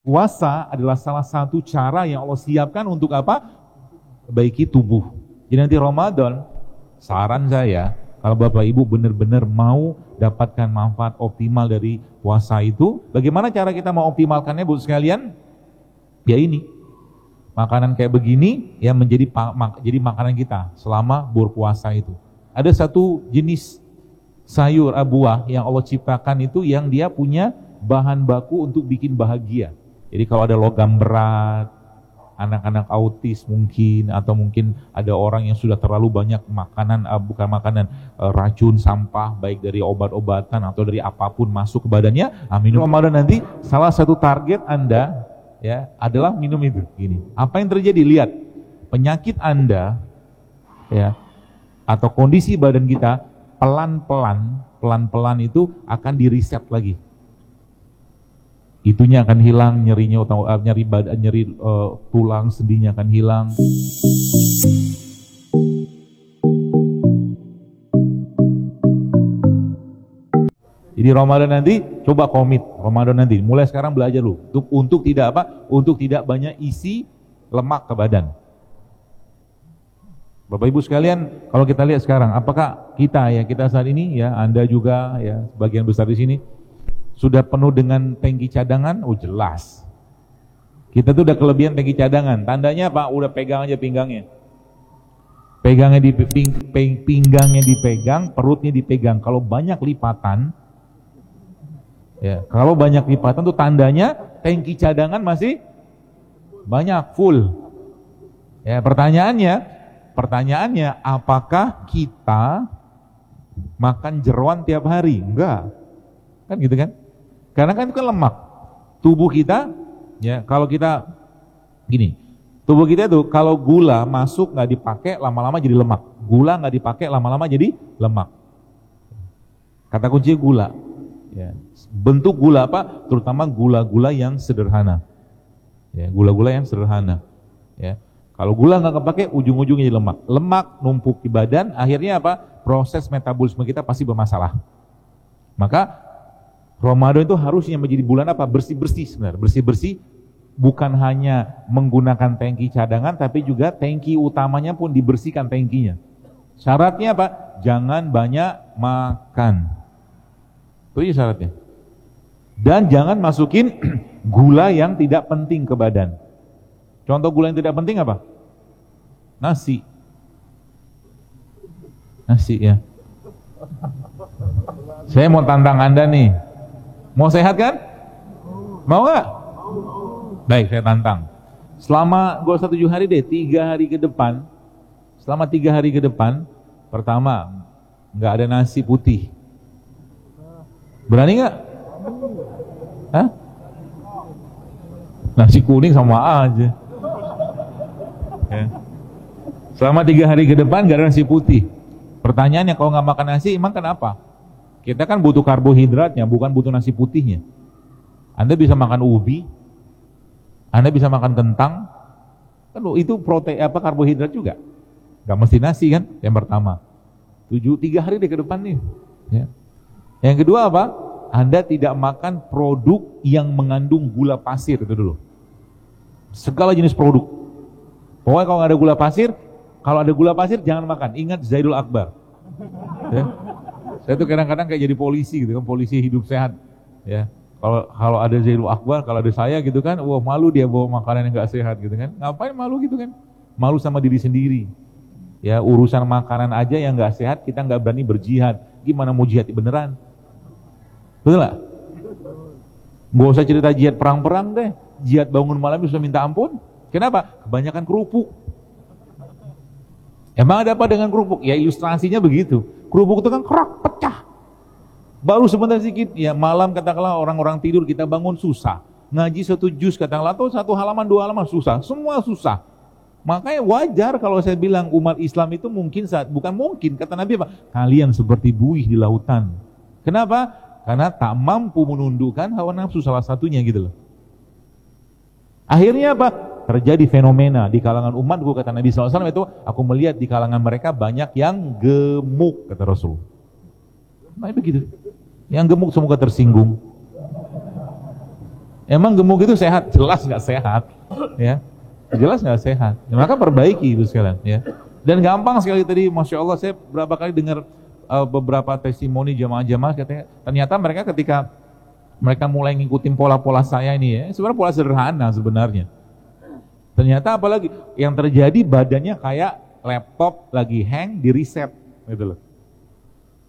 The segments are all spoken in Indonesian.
Puasa adalah salah satu cara yang Allah siapkan untuk apa? Perbaiki tubuh. Jadi nanti Ramadan, saran saya, kalau Bapak Ibu benar-benar mau dapatkan manfaat optimal dari puasa itu, bagaimana cara kita mau optimalkannya, Bu sekalian? Ya ini, makanan kayak begini yang jadi makanan kita selama berpuasa itu. Ada satu jenis sayur buah yang Allah ciptakan itu yang dia punya bahan baku untuk bikin bahagia. Jadi kalau ada logam berat, anak-anak autis mungkin, atau mungkin ada orang yang sudah terlalu banyak makanan, racun, sampah, baik dari obat-obatan atau dari apapun masuk ke badannya, minum Ramadan nanti salah satu target Anda ya adalah minum itu. Gini, apa yang terjadi? Lihat, penyakit Anda ya atau kondisi badan kita pelan-pelan itu akan di-reset lagi. Itunya akan hilang, nyerinya, nyeri badan, tulang sendinya akan hilang. Jadi Ramadan nanti coba komit, Ramadan nanti mulai sekarang belajar lu untuk tidak apa? Untuk tidak banyak isi lemak ke badan. Bapak Ibu sekalian, kalau kita lihat sekarang, apakah kita saat ini ya, Anda juga ya, sebagian besar di sini sudah penuh dengan tangki cadangan? Oh jelas. Kita tuh udah kelebihan tangki cadangan. Tandanya apa? Udah pegang aja pinggangnya. Pegangnya di pinggangnya dipegang, perutnya dipegang. Kalau banyak lipatan, ya, kalau banyak lipatan tuh tandanya tangki cadangan masih banyak, full. Ya, pertanyaannya, apakah kita makan jeroan tiap hari? Enggak. Kan gitu kan? Karena kan itu kan lemak. Tubuh kita, ya kalau kita gini, tubuh kita tuh kalau gula masuk nggak dipakai lama-lama jadi lemak. Gula nggak dipakai lama-lama jadi lemak. Kata kuncinya gula. Ya. Bentuk gula apa? Terutama gula-gula yang sederhana. Ya, gula-gula yang sederhana. Ya. Kalau gula nggak kepake, ujung-ujungnya jadi lemak. Lemak numpuk di badan, akhirnya apa? Proses metabolisme kita pasti bermasalah. Maka Ramadan itu harusnya menjadi bulan apa? Bersih-bersih sebenarnya. Bersih-bersih bukan hanya menggunakan tangki cadangan, tapi juga tangki utamanya pun dibersihkan tangkinya. Syaratnya apa? Jangan banyak makan. Itu aja syaratnya. Dan jangan masukin gula yang tidak penting ke badan. Contoh gula yang tidak penting apa? Nasi. Nasi ya. Saya mau tantang Anda nih. Mau sehat kan? Mau gak? Baik, saya tantang. Selama gua 7 hari deh, 3 hari ke depan. Selama 3 hari ke depan, pertama, nggak ada nasi putih. Berani nggak? Hah? Nasi kuning sama aja. Ya. Selama 3 hari ke depan nggak ada nasi putih. Pertanyaannya, kalau nggak makan nasi, emang kenapa? Kita kan butuh karbohidratnya, bukan butuh nasi putihnya. Anda bisa makan ubi, Anda bisa makan kentang, kan itu protein karbohidrat juga. Gak mesti nasi kan, yang pertama. 3 hari deh ke depan nih. Ya. Yang kedua apa? Anda tidak makan produk yang mengandung gula pasir, itu dulu. Segala jenis produk. Pokoknya kalau nggak ada gula pasir, kalau ada gula pasir jangan makan. Ingat Zaidul Akbar. Ya. Saya tuh kadang-kadang kayak jadi polisi gitu kan, polisi hidup sehat. Ya, kalau ada Zaidul Akbar, kalau ada saya gitu kan, wah malu dia bawa makanan yang nggak sehat gitu kan. Ngapain malu gitu kan? Malu sama diri sendiri. Ya, urusan makanan aja yang nggak sehat kita nggak berani berjihad. Gimana mau jihad beneran? Betul nggak? Nggak usah cerita jihad perang-perang deh. Jihad bangun malam bisa minta ampun. Kenapa? Kebanyakan kerupuk. Emang ada apa dengan kerupuk? Ya ilustrasinya begitu. Kerupuk itu kan kerak, pecah. Baru sebentar sedikit, ya malam katakanlah orang-orang tidur, kita bangun susah. Ngaji 1 juz katakanlah, atau 1 halaman 2 halaman susah. Semua susah. Makanya wajar kalau saya bilang umat Islam itu bukan mungkin, kata Nabi apa? Kalian seperti buih di lautan. Kenapa? Karena tak mampu menundukkan hawa nafsu, salah satunya gitu loh. Akhirnya apa? Terjadi fenomena di kalangan umatku, kata Nabi SAW itu, aku melihat di kalangan mereka banyak yang gemuk, kata Rasul. Nah begitu. Yang gemuk semoga tersinggung. Emang gemuk itu sehat? Jelas nggak sehat, ya. Jelas nggak sehat. Ya, maka perbaiki itu sekalian, ya. Dan gampang sekali tadi, masya Allah, saya berapa kali dengar beberapa testimoni jamaah-jamaah katanya, ternyata mereka ketika mereka mulai ngikutin pola-pola saya ini, ya, sebenarnya pola sederhana sebenarnya. Ternyata apalagi yang terjadi, badannya kayak laptop lagi hang, di reset, gitu loh.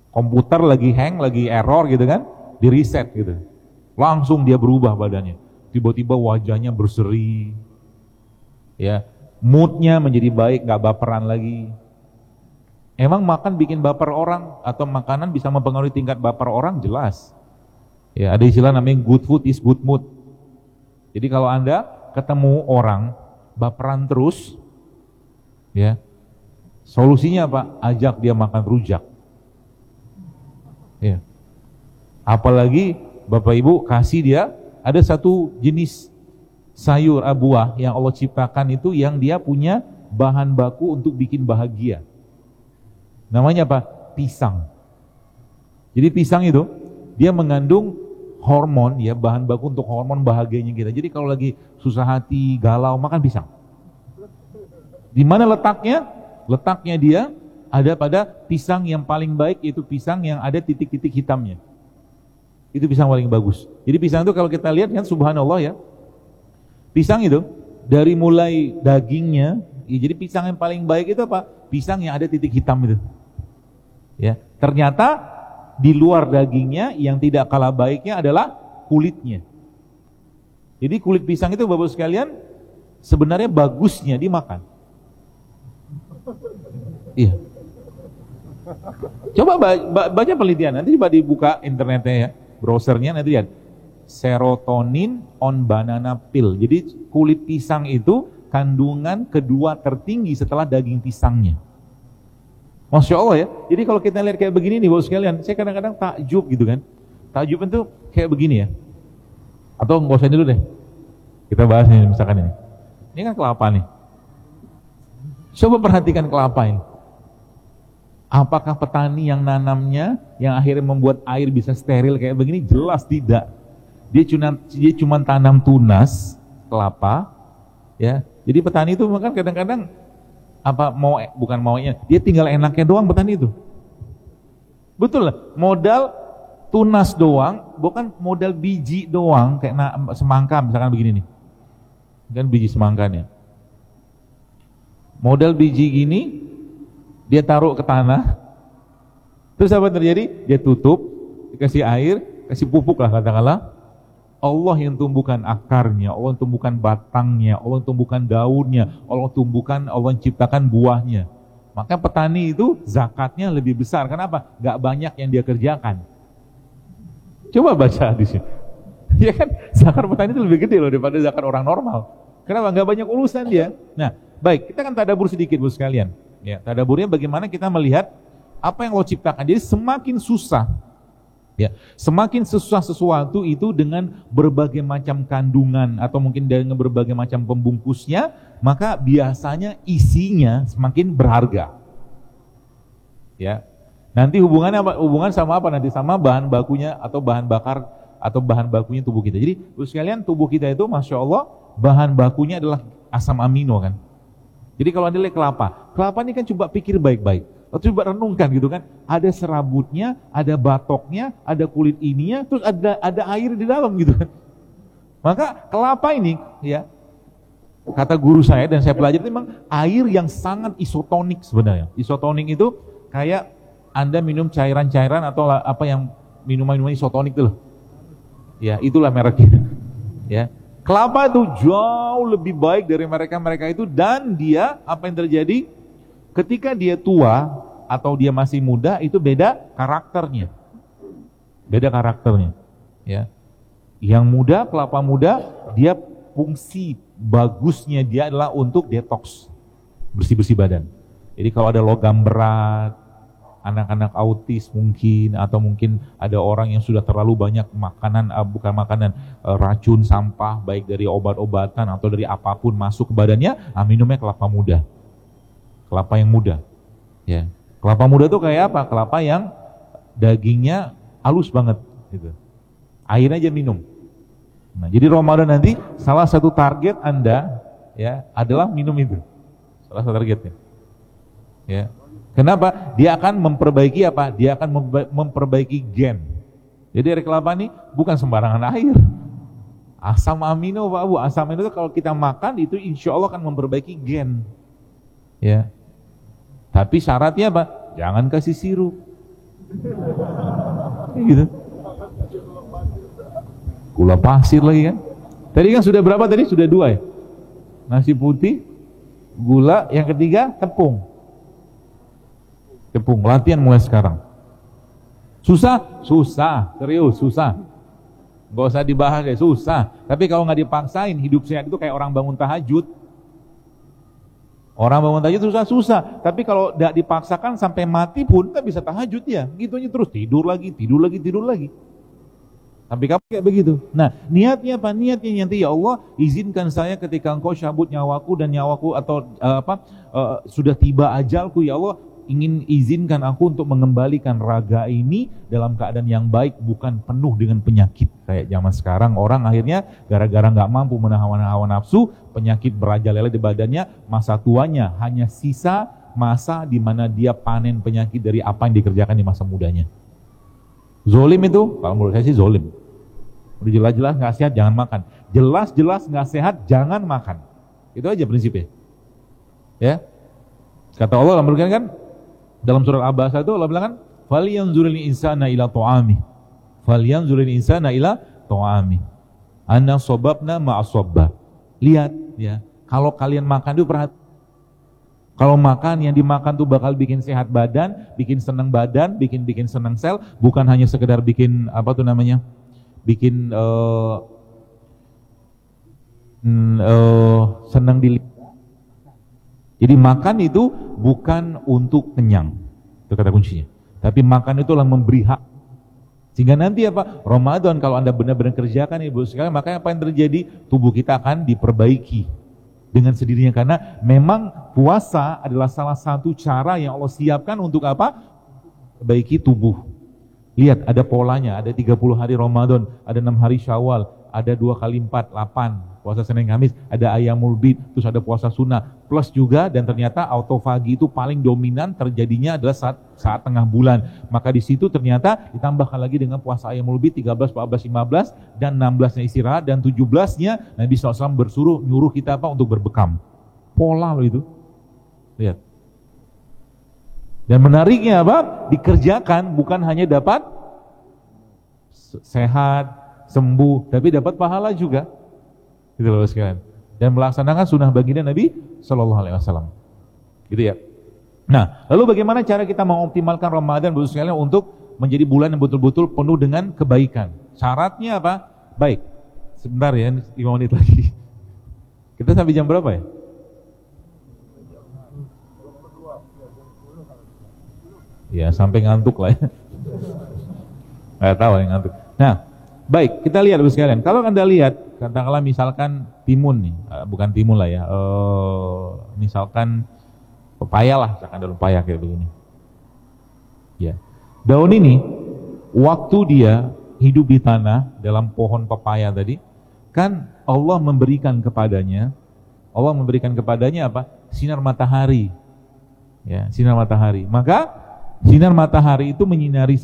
Komputer lagi hang, lagi error gitu kan, di reset gitu. Langsung dia berubah badannya. Tiba-tiba wajahnya berseri. Ya, moodnya menjadi baik, nggak baperan lagi. Emang makan bikin baper orang atau makanan bisa mempengaruhi tingkat baper orang? Jelas. Ya, ada istilah namanya good food is good mood. Jadi kalau Anda ketemu orang baperan terus, ya, solusinya apa? Ajak dia makan rujak. Ya. Apalagi Bapak Ibu kasih dia ada satu jenis sayur buah yang Allah ciptakan itu yang dia punya bahan baku untuk bikin bahagia. Namanya apa? Pisang. Jadi pisang itu dia mengandung hormon, ya, bahan baku untuk hormon bahagianya kita. Jadi kalau lagi susah hati, galau, makan pisang. Di mana letaknya? Letaknya dia ada pada pisang yang paling baik, yaitu pisang yang ada titik-titik hitamnya. Itu pisang paling bagus. Jadi pisang itu kalau kita lihat kan subhanallah ya. Pisang itu dari mulai dagingnya, ya, jadi pisang yang paling baik itu apa? Pisang yang ada titik hitam itu. Ya, ternyata di luar dagingnya yang tidak kalah baiknya adalah kulitnya. Jadi kulit pisang itu Bapak sekalian sebenarnya bagusnya dimakan. Iya. Coba baca penelitian, nanti coba dibuka internetnya ya, browsernya nanti lihat. Serotonin on banana peel. Jadi kulit pisang itu kandungan kedua tertinggi setelah daging pisangnya. Masya Allah ya. Jadi kalau kita lihat kayak begini nih Bapak sekalian, saya kadang-kadang takjub gitu kan. Takjub itu kayak begini ya. Atau nggak usah dulu deh. Kita bahas nih misalkan ini. Ini kan kelapa nih. Coba perhatikan kelapa ini. Apakah petani yang nanamnya yang akhirnya membuat air bisa steril kayak begini? Jelas tidak. Dia cuma tanam tunas kelapa, ya. Jadi petani itu kan kadang-kadang bukan maunya, dia tinggal enaknya doang petani itu. Betul lah, modal tunas doang, bukan modal biji doang kayak semangka misalkan begini nih. Kan biji semangkanya. Modal biji gini dia taruh ke tanah. Terus apa terjadi? Dia tutup, dikasih air, kasih pupuk lah katakanlah. Allah yang tumbuhkan akarnya, Allah yang tumbuhkan batangnya, Allah yang tumbuhkan daunnya, Allah yang ciptakan buahnya. Maka petani itu zakatnya lebih besar. Kenapa? Gak banyak yang dia kerjakan. Coba baca di sini. Ya kan, zakat petani itu lebih gede loh daripada zakat orang normal. Kenapa? Gak banyak urusan dia. Nah, baik, kita kan tadabur sedikit Bu sekalian. Ya, tadaburnya bagaimana kita melihat apa yang Allah ciptakan. Jadi semakin susah, ya, semakin susah sesuatu itu dengan berbagai macam kandungan atau mungkin dengan berbagai macam pembungkusnya, maka biasanya isinya semakin berharga. Ya. Nanti hubungan sama apa? Nanti sama bahan bakunya atau bahan bakar atau bahan bakunya tubuh kita. Jadi, sekalian tubuh kita itu Masya Allah bahan bakunya adalah asam amino kan. Jadi kalau Anda lihat kelapa ini kan coba pikir baik-baik. Coba renungkan gitu kan, ada serabutnya, ada batoknya, ada kulit ininya, terus ada air di dalam gitu kan. Maka kelapa ini ya, kata guru saya dan saya pelajari memang air yang sangat isotonik sebenarnya. Isotonik itu kayak Anda minum cairan-cairan atau apa yang minuman-minuman isotonik itu loh. Ya, itulah mereknya. Ya. Kelapa itu jauh lebih baik dari mereka itu, dan dia apa yang terjadi? Ketika dia tua atau dia masih muda itu beda karakternya. Beda karakternya, ya. Yang muda, kelapa muda, dia fungsi bagusnya dia adalah untuk detox, bersih-bersih badan. Jadi kalau ada logam berat, anak-anak autis mungkin, atau mungkin ada orang yang sudah terlalu banyak makanan, racun, sampah, baik dari obat-obatan atau dari apapun masuk ke badannya, minumnya kelapa muda. Kelapa yang muda, ya. Kelapa muda itu kayak apa? Kelapa yang dagingnya halus banget, gitu. Air aja minum, Nah, jadi Ramadan nanti salah satu target Anda ya adalah minum itu. Salah satu targetnya. Ya. Kenapa? Dia akan memperbaiki apa? Dia akan memperbaiki gen. Jadi air kelapa ini bukan sembarangan air. Asam amino, Pak Bu. Asam amino itu kalau kita makan itu insya Allah akan memperbaiki gen. Ya. Tapi syaratnya apa? Jangan kasih sirup. Gitu. Gula pasir lagi kan. Tadi kan sudah berapa tadi? Sudah 2 ya. Nasi putih, gula, yang ketiga tepung. Tepung, latihan mulai sekarang. Susah? Susah, serius, susah. Gak usah dibahas ya, susah. Tapi kalau nggak dipaksain, hidup sehat itu kayak orang bangun tahajud. Orang bangun tahajud susah. Tapi kalau tidak dipaksakan sampai mati pun kita bisa tahajud ya. Gitu aja terus, tidur lagi. Tapi kamu kayak begitu. Nah, niatnya apa? Niatnya nanti ya Allah, izinkan saya ketika Engkau cabut nyawaku dan nyawaku atau sudah tiba ajalku ya Allah, ingin izinkan aku untuk mengembalikan raga ini dalam keadaan yang baik, bukan penuh dengan penyakit. Kayak zaman sekarang orang akhirnya gara-gara nggak mampu menahan hawa nafsu, penyakit merajalela di badannya, masa tuanya hanya sisa masa di mana dia panen penyakit dari apa yang dikerjakan di masa mudanya. Zolim itu, kalau menurut saya sih zolim. Udah jelas-jelas nggak sehat, jangan makan. Jelas-jelas nggak sehat, jangan makan. Itu aja prinsipnya. Ya, kata Allah kan dalam surat Abasa itu Allah bilang kan, "Falyanzuril insana ila ta'ami, falyanzuril insana ila ta'ami, anna sobabna ma'asobba." Lihat ya, kalau kalian makan itu perhatikan. Kalau makan yang dimakan tuh bakal bikin sehat badan, bikin senang badan, bikin senang sel, bukan hanya sekedar bikin apa tuh namanya, bikin senang di lidah. Jadi makan itu bukan untuk kenyang, itu kata kuncinya. Tapi makan itu adalah memberi hak. Sehingga nanti apa? Ramadan kalau Anda benar-benar kerjakan Ibu sekalian, maka apa yang terjadi? Tubuh kita akan diperbaiki dengan sendirinya, karena memang puasa adalah salah satu cara yang Allah siapkan untuk apa? Perbaiki tubuh. Lihat ada polanya, ada 30 hari Ramadan, ada 6 hari Syawal, ada 2 kali 4, 8, puasa Senin Kamis, ada Ayyamul Bid, terus ada puasa sunnah, plus juga dan ternyata autofagi itu paling dominan terjadinya adalah saat tengah bulan. Maka di situ ternyata ditambahkan lagi dengan puasa Ayyamul Bid 13, 14, 15 dan 16-nya istirahat dan 17-nya Nabi SAW nyuruh kita apa? Untuk berbekam. Pola loh itu. Lihat. Dan menariknya apa? Dikerjakan bukan hanya dapat sehat, sembuh, tapi dapat pahala juga. Gitu loh sekalian. Dan melaksanakan sunnah baginda Nabi Sallallahu Alaihi Wasallam. Gitu ya. Nah, lalu bagaimana cara kita mengoptimalkan Ramadan Bapak sekalian untuk menjadi bulan yang betul-betul penuh dengan kebaikan? Syaratnya apa? Baik. Sebentar ya, 5 menit lagi. Kita sampai jam berapa ya? Ya, sampai ngantuk lah ya. Nggak tahu yang ngantuk. Nah, baik, kita lihat Bapak sekalian. Kalau Anda lihat, katakanlah misalkan timun nih, bukan timun lah ya, misalkan pepaya lah, misalkan daun pepaya kayak begini. Ya, daun ini, waktu dia hidup di tanah dalam pohon pepaya tadi, kan Allah memberikan kepadanya apa? Sinar matahari. Ya, sinar matahari. Maka sinar matahari itu menyinari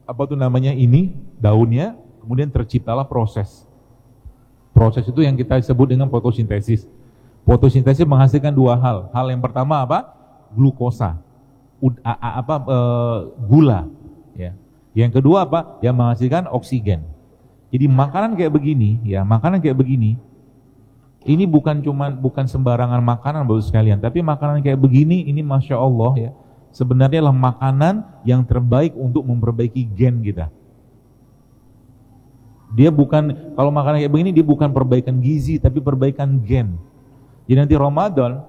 apa tuh namanya ini daunnya, kemudian terciptalah proses itu yang kita sebut dengan fotosintesis. Fotosintesis menghasilkan 2 hal. Hal yang pertama apa? Glukosa, gula. Ya. Yang kedua apa? Yang menghasilkan oksigen. Jadi makanan kayak begini, ini bukan sembarangan makanan Bapak sekalian, tapi makanan kayak begini ini Masya Allah ya, sebenarnya adalah makanan yang terbaik untuk memperbaiki gen kita. Dia bukan, kalau makanan kayak begini dia bukan perbaikan gizi, tapi perbaikan gen. Jadi nanti Ramadan,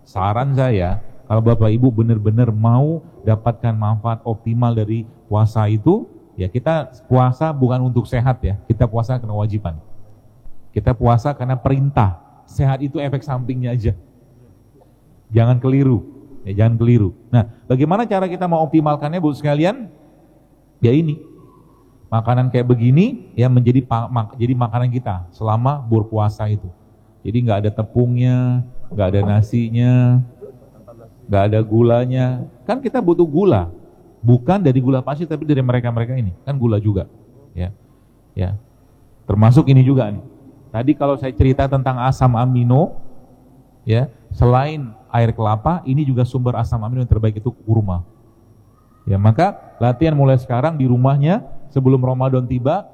saran saya, kalau Bapak Ibu benar-benar mau dapatkan manfaat optimal dari puasa itu, ya kita puasa bukan untuk sehat ya, kita puasa karena kewajiban. Kita puasa karena perintah. Sehat itu efek sampingnya aja. Jangan keliru. Ya, jangan keliru. Nah, bagaimana cara kita mau optimalkannya Bu sekalian? Ya ini. makanan kayak begini ya jadi makanan kita selama berpuasa itu. Jadi nggak ada tepungnya, nggak ada nasinya, nggak ada gulanya. Kan kita butuh gula, bukan dari gula pasir tapi dari mereka-mereka ini. Kan gula juga, ya. Ya. Termasuk ini juga nih. Tadi kalau saya cerita tentang asam amino, ya, selain air kelapa, ini juga sumber asam amino yang terbaik itu kurma. Ya, maka latihan mulai sekarang di rumahnya sebelum Ramadan tiba,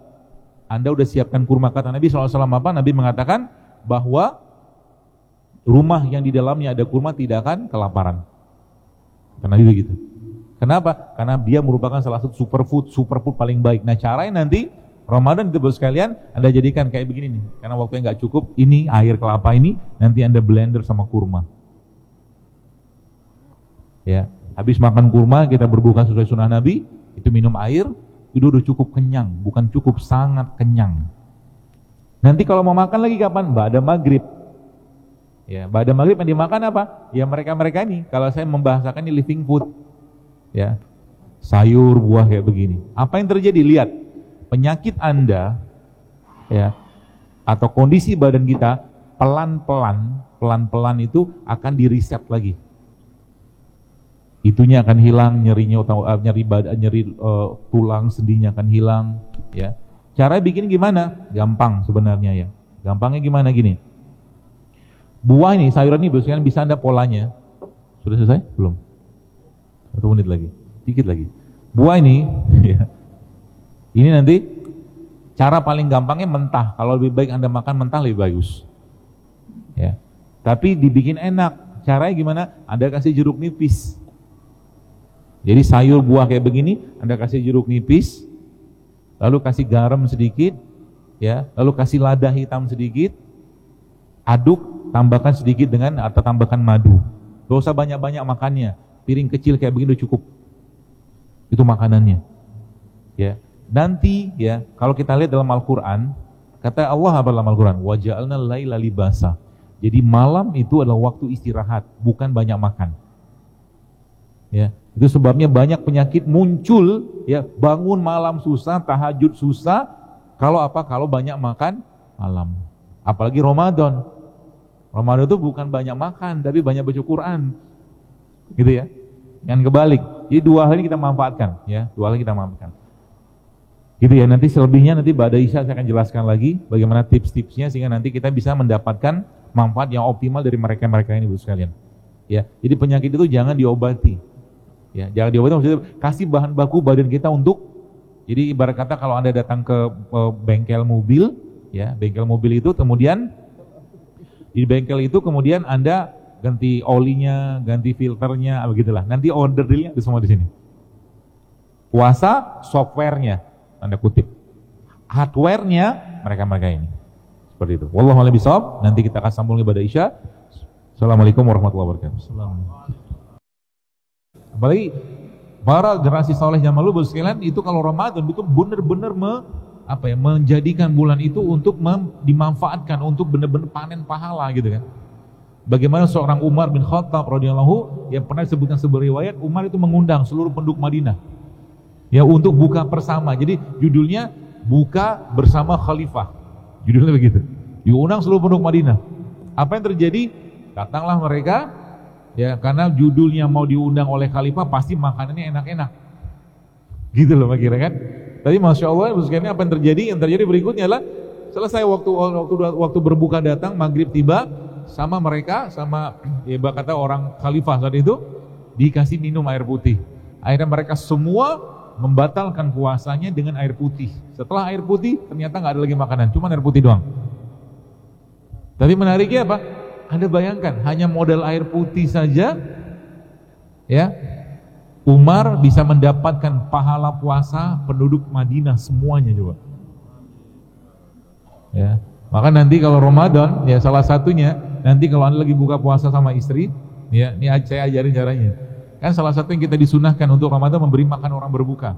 Anda udah siapkan kurma. Kata Nabi SAW apa? Nabi mengatakan bahwa rumah yang di dalamnya ada kurma tidak akan kelaparan. Karena dia begitu. Kenapa? Karena dia merupakan salah satu superfood paling baik. Nah, caranya nanti Ramadan itu sekalian Anda jadikan kayak begini nih. Karena waktunya nggak cukup, ini air kelapa ini nanti Anda blender sama kurma. Ya, habis makan kurma kita berbuka sesuai sunnah Nabi, itu minum air, itu udah cukup kenyang, bukan cukup, sangat kenyang. Nanti kalau mau makan lagi kapan? Ba'da maghrib. Ya, ba'da maghrib yang dimakan apa? Ya mereka-mereka ini. Kalau saya membahasakan ini living food. Ya, sayur, buah kayak begini. Apa yang terjadi? Lihat. Penyakit Anda ya atau kondisi badan kita pelan-pelan itu akan di-reset lagi. Itunya akan hilang, nyerinya nyeri tulang sendinya akan hilang ya. Cara bikin gimana? Gampang sebenarnya ya. Gampangnya gimana gini. Buah ini, sayuran ini bisa Anda polanya. Sudah selesai? Belum? 1 menit lagi. Dikit lagi. Buah ini ya. Ini nanti cara paling gampangnya mentah. Kalau lebih baik Anda makan mentah lebih bagus. Ya. Tapi dibikin enak. Caranya gimana? Anda kasih jeruk nipis. Jadi sayur buah kayak begini, Anda kasih jeruk nipis, lalu kasih garam sedikit, ya, lalu kasih lada hitam sedikit, aduk, tambahkan sedikit dengan atau tambahkan madu. Gak usah banyak-banyak makannya. Piring kecil kayak begini udah cukup. Itu makanannya. Ya. Nanti ya, kalau kita lihat dalam Al-Quran, kata Allah apa dalam Al-Quran? Wa ja'alna laila libasa. Jadi malam itu adalah waktu istirahat, bukan banyak makan. Ya, itu sebabnya banyak penyakit muncul, ya, bangun malam susah, tahajud susah, kalau apa? Kalau banyak makan malam. Apalagi Ramadan. Ramadan itu bukan banyak makan, tapi banyak baca Quran. Gitu ya. Yang kebalik. Jadi 2 hal ini kita manfaatkan, ya, 2 hal ini kita manfaatkan. Gitu ya, nanti selebihnya nanti ba'da Isya saya akan jelaskan lagi bagaimana tips-tipsnya sehingga nanti kita bisa mendapatkan manfaat yang optimal dari mereka-mereka ini Bu sekalian. Ya, jadi penyakit itu jangan diobati. Ya, jangan diobati maksudnya kasih bahan baku badan kita untuk, jadi ibarat kata kalau Anda datang ke bengkel mobil, ya, bengkel mobil itu kemudian di bengkel itu kemudian Anda ganti olinya, ganti filternya, begitulah. Nanti order dealnya itu semua di sini. Puasa softwarenya Anda kutip, hardware-nya mereka-mereka ini. Seperti itu. Wallahu a'lam bishawab. Nanti kita akan sambung pada Isya. Assalamualaikum warahmatullahi wabarakatuh. Apalagi para generasi saleh zaman dulu sekalian itu kalau Ramadan itu benar-benar menjadikan bulan itu untuk dimanfaatkan untuk benar-benar panen pahala gitu kan. Bagaimana seorang Umar bin Khattab radhiyallahu yang pernah disebutkan sebuah riwayat, Umar itu mengundang seluruh penduduk Madinah ya untuk buka bersama. Jadi judulnya buka bersama khalifah. Judulnya begitu. Diundang seluruh penduduk Madinah. Apa yang terjadi? Datanglah mereka ya, karena judulnya mau diundang oleh khalifah pasti makanannya enak-enak. Gitu loh kira kan. Tadi Masya Allah apa yang terjadi? Yang terjadi berikutnya adalah selesai waktu berbuka datang, maghrib tiba, sama mereka, sama ya kata orang khalifah saat itu dikasih minum air putih. Akhirnya mereka semua membatalkan puasanya dengan air putih. Setelah air putih ternyata nggak ada lagi makanan, cuma air putih doang. Tapi menariknya apa? Anda bayangkan hanya modal air putih saja, ya, Umar bisa mendapatkan pahala puasa penduduk Madinah semuanya juga. Ya, maka nanti kalau Ramadan, ya salah satunya nanti kalau Anda lagi buka puasa sama istri, ya, ini saya ajarin caranya. Kan salah satu yang kita disunahkan untuk Ramadan memberi makan orang berbuka.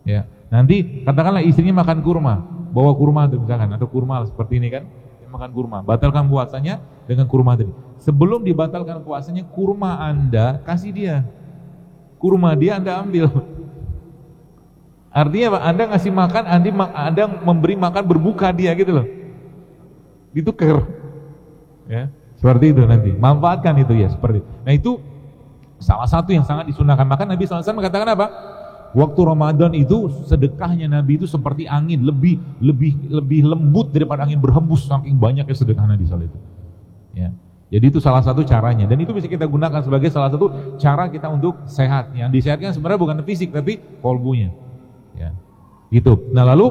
Ya, nanti katakanlah istrinya makan kurma, bawa kurma itu misalkan, atau kurma seperti ini kan, makan kurma, batalkan puasanya dengan kurma tadi. Sebelum dibatalkan puasanya, kurma Anda kasih dia, kurma dia Anda ambil. Artinya apa? Anda ngasih makan, Anda memberi makan berbuka dia gitu loh. Ditukar. Ya, seperti itu nanti. Manfaatkan itu ya seperti itu. Nah itu salah satu yang sangat disunahkan. Maka Nabi SAW mengatakan apa? Waktu Ramadan itu sedekahnya Nabi itu seperti angin, lebih lembut daripada angin berhembus, saking banyaknya sedekah Nabi SAW itu. Ya. Jadi itu salah satu caranya, dan itu bisa kita gunakan sebagai salah satu cara kita untuk sehat. Yang disehatkan sebenarnya bukan fisik tapi kolbunya. Ya, gitu. Nah lalu,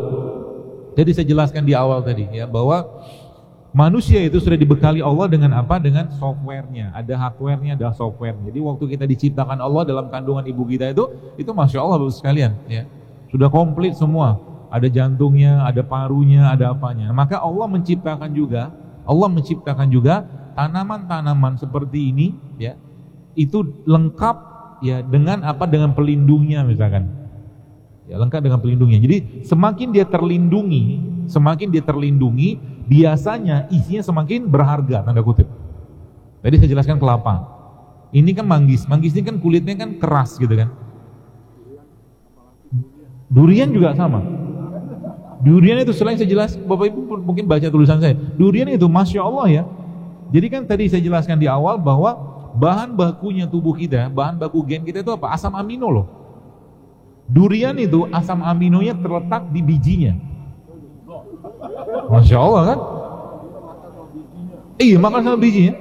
jadi saya jelaskan di awal tadi ya bahwa manusia itu sudah dibekali Allah dengan apa? Dengan softwarenya. Ada hardwarenya, ada softwarenya. Jadi waktu kita diciptakan Allah dalam kandungan ibu kita itu masya Allah bagus sekalian. Ya, sudah komplit semua. Ada jantungnya, ada parunya, ada apanya. Maka Allah menciptakan juga tanaman-tanaman seperti ini, ya, itu lengkap ya dengan apa? Dengan pelindungnya misalkan. Ya, lengkap dengan pelindungnya. Jadi semakin dia terlindungi, biasanya isinya semakin berharga, tanda kutip. Tadi saya jelaskan kelapa. Ini kan manggis ini kan kulitnya kan keras gitu kan. Durian juga sama. Durian itu selain saya jelas, Bapak Ibu mungkin baca tulisan saya. Durian itu masya Allah ya. Jadi kan tadi saya jelaskan di awal bahwa bahan bakunya tubuh kita, bahan baku gen kita itu apa? Asam amino loh. Durian itu asam aminonya terletak di bijinya. Masya Allah kan? Iya, makan sama bijinya.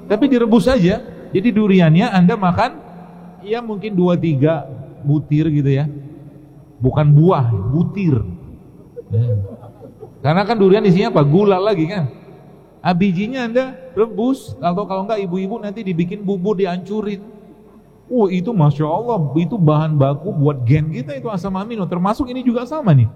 Tapi direbus saja. Jadi duriannya Anda makan, ya mungkin 2-3 butir gitu ya. Bukan buah, butir. Karena kan durian isinya apa? Gula lagi kan. Bijinya Anda rebus, atau kalau enggak ibu-ibu nanti dibikin bubur, dihancurin. Itu masya Allah, itu bahan baku buat gen kita itu asam amino, termasuk ini juga sama nih.